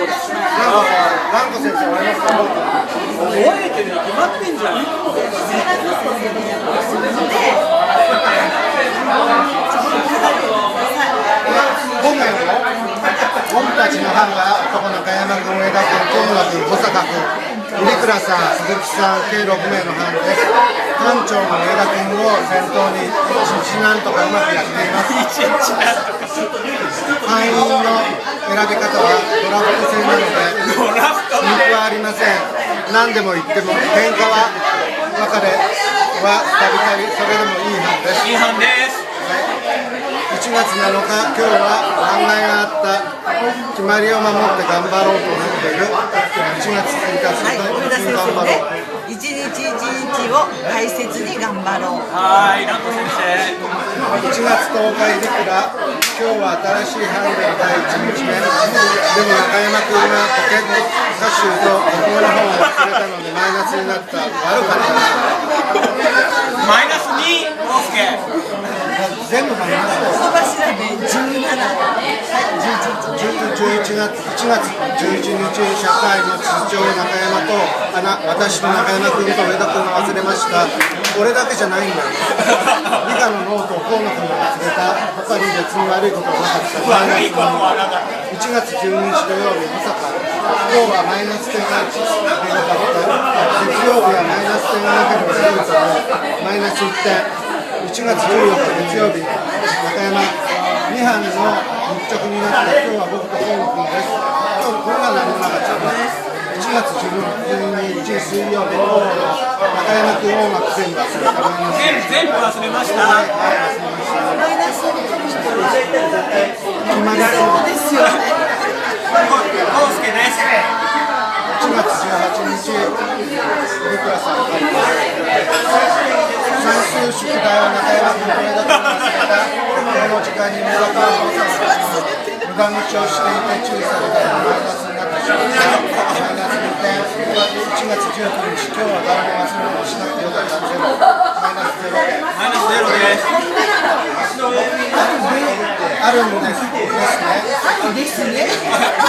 子だ。蘭子先生、俺の覚えてるに決まってんじゃん。僕たちの班が男中山君、上田君、河野君、保坂君、入倉さん、鈴木さん、計6名の班です。班長の上田君を先頭に一日なんとかうまくやっています。班員の選び方はドラフト制なので人気はありません。何でも言っても喧嘩は別れはたびたび、それでもいい班です。いい班です。1月7日、今日は案内があった決まりを守って頑張ろうと思っている1月1日の頑張ろう。一日一日を大切に頑張ろう。はい、蘭子先生。1月10日、入倉、今日は新しい班での第1日目。でも中山君がポケット歌手と国語の本をくれたのでマイナスになった。悪かったです。マイナス2、コウスケ。全部マイナスです。人柱で17、1月11日、社会の室長中山と私の中山君と上田君が忘れました。俺だけじゃないんだよ。理科のノートを河野君が忘れた。他に別に悪いことはなかった。悪いことはなかった。1月12日土曜日、まさか今日はマイナス点が出なかった。月曜日はマイナス点がなければ全部とマイナス1点。1月14日月曜日、中山2班の密着になって今日は僕と河野君です。これが何もなかった。1月12日水曜日、中山君音楽全部忘れた。全部忘れました。マイナスに取る人は決まりそうですよね。コウスケです。1月18日、入倉さん算数宿題は中山君と上田君が忘れた。この時間に無駄が無駄口をしていて注意されたらマイナスになってしまった。マイナス2点。1月19日、今日は誰も忘れ物しなくてよかった。ゼロ。マイナス0点。マイナス0です。あるんですね。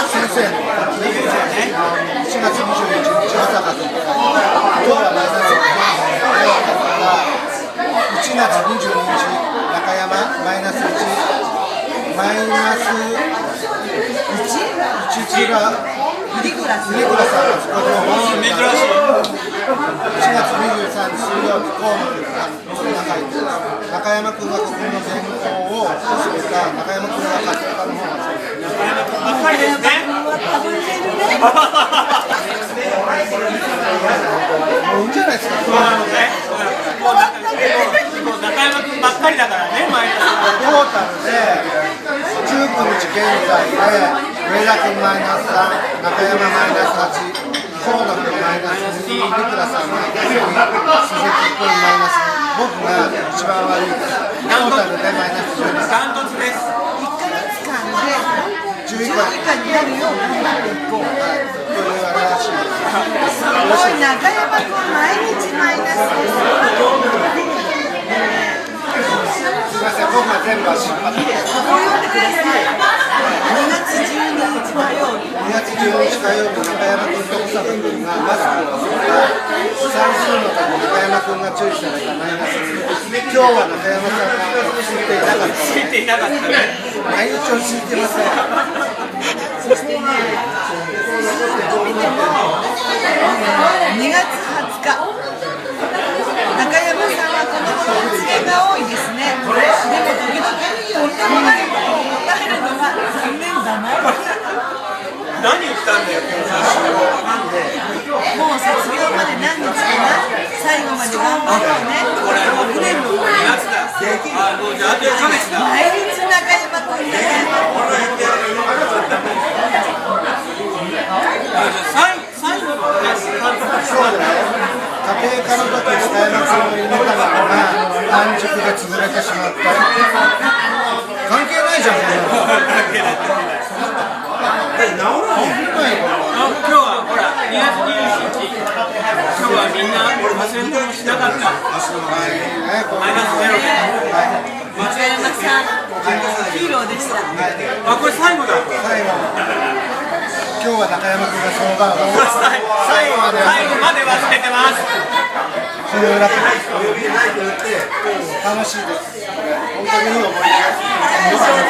先生の1月21日、まさか君。今日はマイナス1月22日、中山マイナス1、マイナス1が入倉さんがそこで珍しい。1月23日水曜日、河野君が仲いいです。中山君がここの原稿を進めた。中山君が書き方の方が中山君ばっかりですね。もういいんじゃないですか。そうなのね。もう中山君ばっかりだからね、マイナス。トータルで19日現在で上田君マイナス3、中山マイナス8、河野君マイナス2、入倉さんマイナス2、鈴木君マイナス2、僕が一番悪いです。トータルでマイナス10。ダントツです。1ヶ月間で10以下になるよう頑張っていこう。というあれらしいです。すごい、中山君毎日マイナスです。すみません、僕が全部は失敗です。ここ読んでください。2月12日火曜日。2月12日火曜日、中山君と小坂君がマスクを忘れた。算数の時中山君が注意されたマイナス2。今日は中山さんがついていなかった。ついていなかったね。毎日教えてません。そしてね、見ても2月20日、中山さんはこの頃発言が多いですね。でも時々とんでもないことを答えるのが残念だな。何言ったんだよ、もう卒業まで何日かな。最後まで頑張ろうね。これ6年の2月だ。もうじゃああと1ヶ月だ。毎日中山君ね。最後のね、そうだよ。家庭科の時に中山君の入れたのが半熟で潰れてしまった。関係ないじゃん、こんなの。今日はほら、2月27日、今日はみんな忘れ物しなかった。マイナス0。中山さん、ヒーローでした。あ、これ最後だ。最後。今日は中山君がその場を最後まで忘れてます。それを楽です。楽しいです。本当にいい思い出です。